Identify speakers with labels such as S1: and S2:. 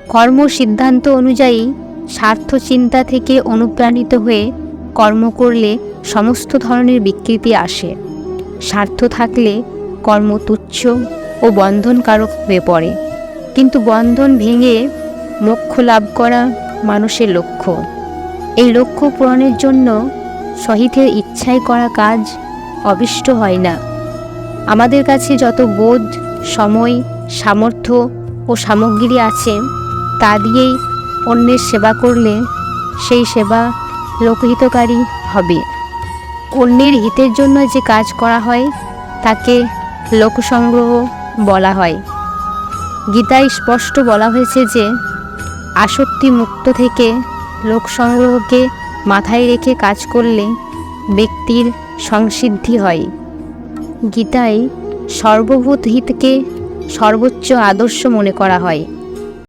S1: কর্ম সিদ্ধান্ত অনুযায়ী স্বার্থ চিন্তা থেকে অনুপ্রাণিত হয়ে কর্ম করলে সমস্ত ধরনের বিকৃতি আসে। স্বার্থ থাকলে কর্ম তুচ্ছ ও বন্ধনকারক হয়ে পড়ে। কিন্তু বন্ধন ভেঙে মোক্ষ লাভ করা মানুষের লক্ষ্য। এই লক্ষ্য পূরণের জন্য সহিতের ইচ্ছায় করা কাজ অবিষ্ট হয় না। আমাদের কাছে যত বোধ, সময়, সামর্থ্য ও সামগ্রী আছে তা দিয়েই অন্যের সেবা করলে সেই সেবা লোকহিতকারী হবে। অন্যের হিতের জন্য যে কাজ করা হয় তাকে লোকসংগ্রহ বলা হয়। গীতায় স্পষ্ট বলা হয়েছে যে আসক্তি মুক্ত থেকে লোকসংগ্রহকে মাথায় রেখে কাজ করলে ব্যক্তির সংসিদ্ধি হয়। গীতায় সর্বভূত হিতকে সর্বোচ্চ আদর্শ মনে করা হয়।